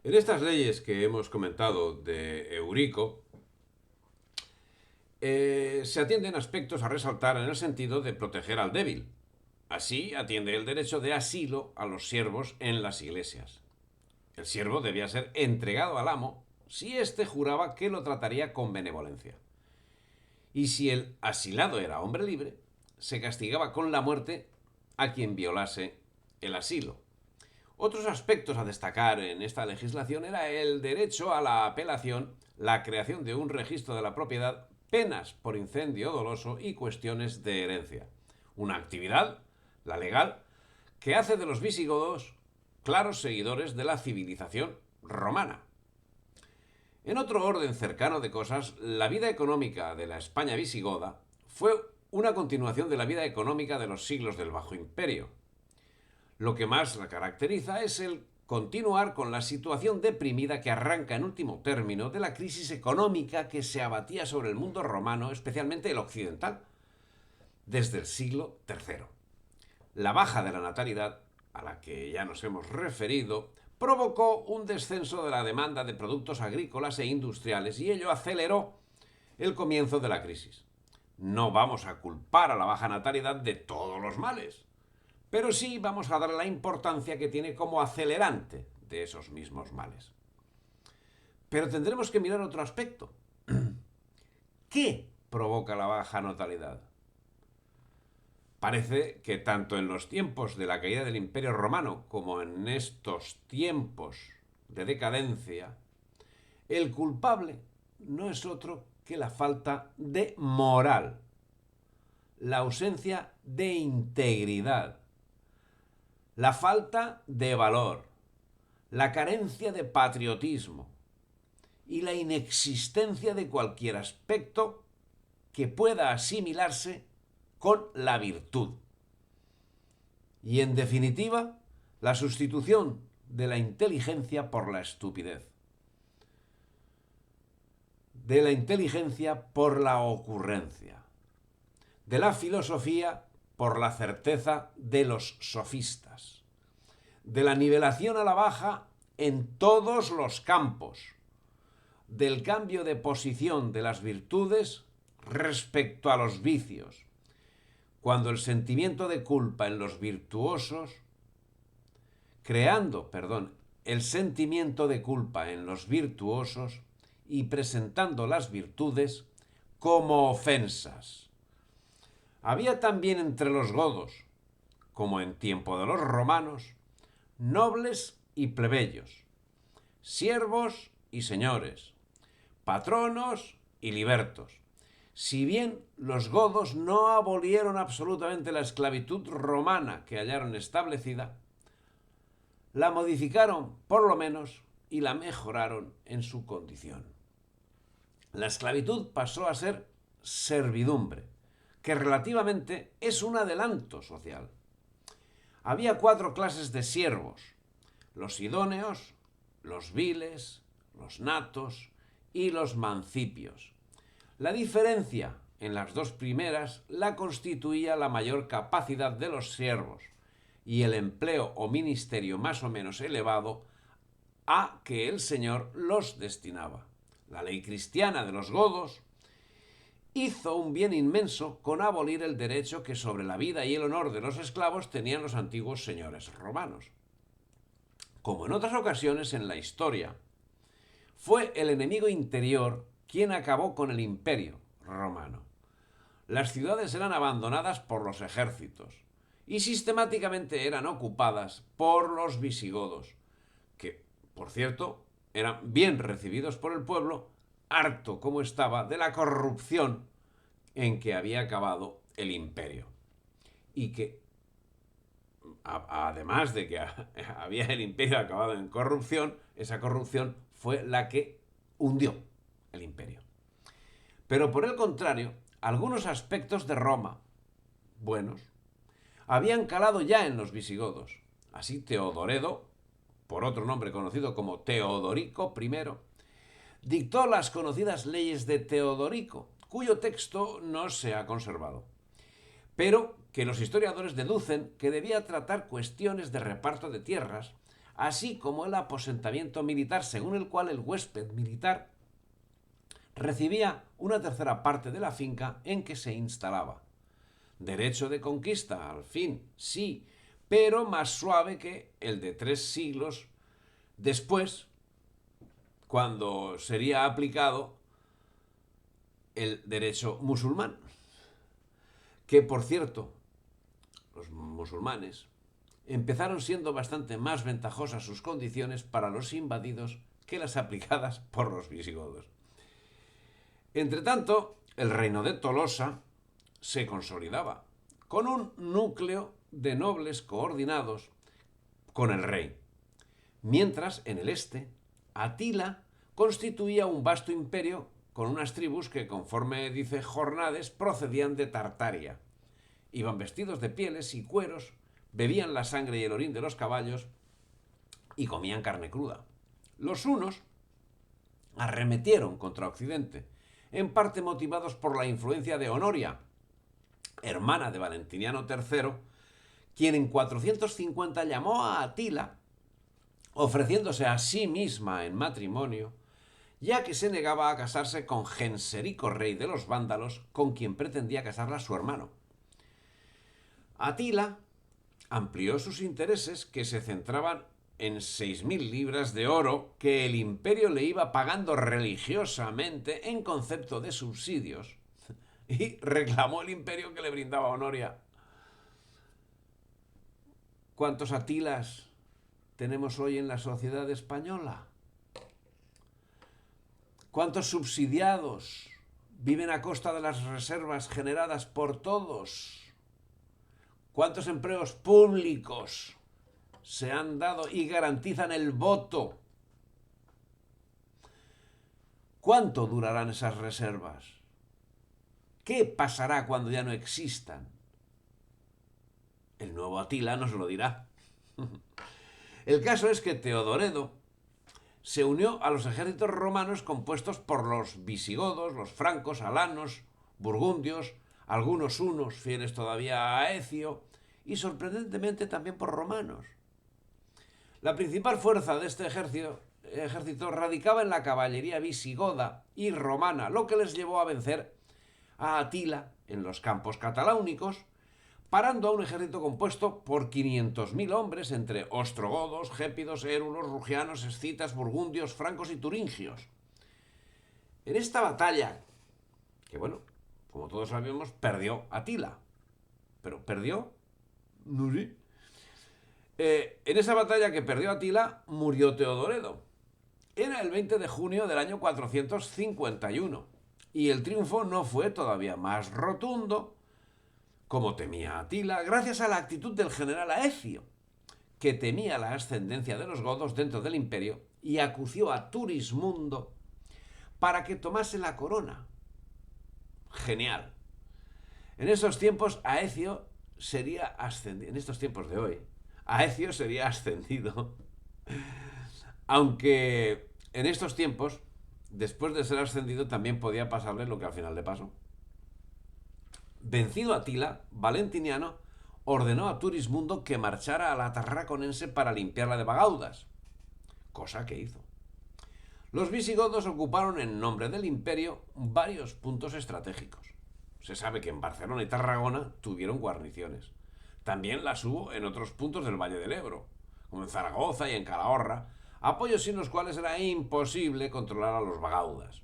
En estas leyes que hemos comentado de Eurico, se atienden aspectos a resaltar en el sentido de proteger al débil. Así atiende el derecho de asilo a los siervos en las iglesias. El siervo debía ser entregado al amo si éste juraba que lo trataría con benevolencia. Y si el asilado era hombre libre, se castigaba con la muerte a quien violase el asilo. Otros aspectos a destacar en esta legislación era el derecho a la apelación, la creación de un registro de la propiedad, penas por incendio doloso y cuestiones de herencia. Una actividad, la legal, que hace de los visigodos claros seguidores de la civilización romana. En otro orden cercano de cosas, la vida económica de la España visigoda fue una continuación de la vida económica de los siglos del Bajo Imperio. Lo que más la caracteriza es el continuar con la situación deprimida que arranca en último término de la crisis económica que se abatía sobre el mundo romano, especialmente el occidental, desde el siglo III. La baja de la natalidad, a la que ya nos hemos referido, provocó un descenso de la demanda de productos agrícolas e industriales y ello aceleró el comienzo de la crisis. No vamos a culpar a la baja natalidad de todos los males, pero sí vamos a darle la importancia que tiene como acelerante de esos mismos males. Pero tendremos que mirar otro aspecto. ¿Qué provoca la baja natalidad? Parece que tanto en los tiempos de la caída del Imperio Romano como en estos tiempos de decadencia, el culpable no es otro que la falta de moral, la ausencia de integridad, la falta de valor, la carencia de patriotismo y la inexistencia de cualquier aspecto que pueda asimilarse con la virtud. Y en definitiva, la sustitución de la inteligencia por la estupidez, de la inteligencia por la ocurrencia, de la filosofía por la certeza de los sofistas, de la nivelación a la baja en todos los campos, del cambio de posición de las virtudes respecto a los vicios, cuando el sentimiento de culpa en los virtuosos, el sentimiento de culpa en los virtuosos y presentando las virtudes como ofensas. Había también entre los godos, como en tiempo de los romanos, nobles y plebeyos, siervos y señores, patronos y libertos. Si bien los godos no abolieron absolutamente la esclavitud romana que hallaron establecida, la modificaron por lo menos y la mejoraron en su condición. La esclavitud pasó a ser servidumbre, que relativamente es un adelanto social. Había 4 clases de siervos: los idóneos, los viles, los natos y los mancipios. La diferencia en las dos primeras la constituía la mayor capacidad de los siervos y el empleo o ministerio más o menos elevado a que el Señor los destinaba. La ley cristiana de los godos hizo un bien inmenso con abolir el derecho que sobre la vida y el honor de los esclavos tenían los antiguos señores romanos. Como en otras ocasiones en la historia, fue el enemigo interior quien acabó con el imperio romano. Las ciudades eran abandonadas por los ejércitos y sistemáticamente eran ocupadas por los visigodos, que, por cierto, eran bien recibidos por el pueblo, harto como estaba de la corrupción en que había acabado el imperio. Y que, además de que había el imperio acabado en corrupción, esa corrupción fue la que hundió el imperio. Pero por el contrario, algunos aspectos de Roma, buenos, habían calado ya en los visigodos. Así Teodoredo, por otro nombre conocido como Teodorico I, dictó las conocidas leyes de Teodorico, cuyo texto no se ha conservado, pero que los historiadores deducen que debía tratar cuestiones de reparto de tierras, así como el aposentamiento militar, según el cual el huésped militar recibía una tercera parte de la finca en que se instalaba. Derecho de conquista, al fin, sí, pero más suave que el de 3 siglos después, cuando sería aplicado el derecho musulmán. Que, por cierto, los musulmanes empezaron siendo bastante más ventajosas sus condiciones para los invadidos que las aplicadas por los visigodos. Entretanto, el reino de Tolosa se consolidaba con un núcleo de nobles coordinados con el rey, mientras en el este Atila constituía un vasto imperio con unas tribus que, conforme dice Jornades, procedían de Tartaria. Iban vestidos de pieles y cueros, bebían la sangre y el orín de los caballos y comían carne cruda. Los hunos arremetieron contra Occidente, en parte motivados por la influencia de Honoria, hermana de Valentiniano III, quien en 450 llamó a Atila, ofreciéndose a sí misma en matrimonio, ya que se negaba a casarse con Genserico, rey de los vándalos, con quien pretendía casarla su hermano. Atila amplió sus intereses, que se centraban en 6.000 libras de oro que el imperio le iba pagando religiosamente en concepto de subsidios, y reclamó el imperio que le brindaba Honoria. ¿Cuántos Atilas tenemos hoy en la sociedad española? ¿Cuántos subsidiados viven a costa de las reservas generadas por todos? ¿Cuántos empleos públicos se han dado y garantizan el voto? ¿Cuánto durarán esas reservas? ¿Qué pasará cuando ya no existan? El nuevo Atila nos lo dirá. El caso es que Teodoredo se unió a los ejércitos romanos compuestos por los visigodos, los francos, alanos, burgundios, algunos hunos fieles todavía a Aecio y sorprendentemente también por romanos. La principal fuerza de este ejército radicaba en la caballería visigoda y romana, lo que les llevó a vencer a Atila en los campos cataláunicos, parando a un ejército compuesto por 500.000 hombres entre ostrogodos, gépidos, érulos, rugianos, escitas, burgundios, francos y turingios. En esta batalla, que bueno, como todos sabemos, perdió Atila. ¿Pero perdió? No sé. En esa batalla que perdió Atila, murió Teodoredo. Era el 20 de junio del año 451, y el triunfo no fue todavía más rotundo, como temía Atila, gracias a la actitud del general Aecio, que temía la ascendencia de los godos dentro del imperio y acució a Turismundo para que tomase la corona. Genial. En esos tiempos Aecio sería ascendido. En estos tiempos de hoy, Aecio sería ascendido. Aunque en estos tiempos, después de ser ascendido, también podía pasarle lo que al final le pasó. Vencido Atila, Valentiniano ordenó a Turismundo que marchara a la Tarraconense para limpiarla de bagaudas, cosa que hizo. Los visigodos ocuparon en nombre del imperio varios puntos estratégicos. Se sabe que en Barcelona y Tarragona tuvieron guarniciones. También las hubo en otros puntos del Valle del Ebro, como en Zaragoza y en Calahorra, apoyos sin los cuales era imposible controlar a los bagaudas.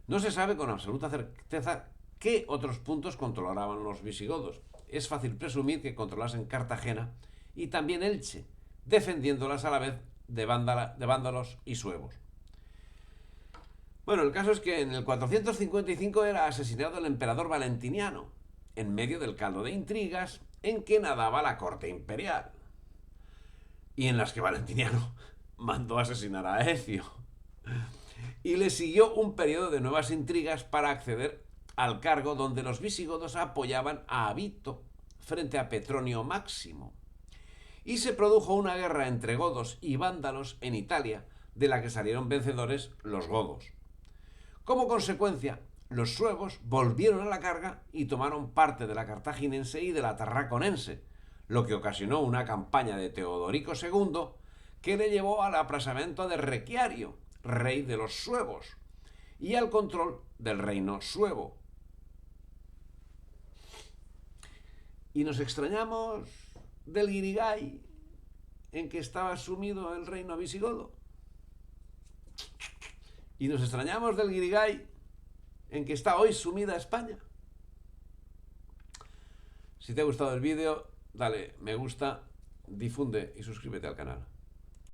No se sabe con absoluta certeza qué otros puntos controlaban los visigodos. Es fácil presumir que controlasen Cartagena y también Elche, defendiéndolas a la vez de vándalos y suevos. Bueno, el caso es que en el 455 era asesinado el emperador Valentiniano, en medio del caldo de intrigas en que nadaba la corte imperial, y en las que Valentiniano mandó asesinar a Aecio. Y le siguió un periodo de nuevas intrigas para acceder al cargo, donde los visigodos apoyaban a Avito frente a Petronio Máximo. Y se produjo una guerra entre godos y vándalos en Italia, de la que salieron vencedores los godos. Como consecuencia, los suevos volvieron a la carga y tomaron parte de la cartaginense y de la tarraconense, lo que ocasionó una campaña de Teodorico II que le llevó al apresamiento de Requiario, rey de los suevos, y al control del reino suevo. Y nos extrañamos del guirigay en que estaba sumido el reino visigodo. Y nos extrañamos del guirigay en que está hoy sumida España. Si te ha gustado el vídeo, dale me gusta, difunde y suscríbete al canal.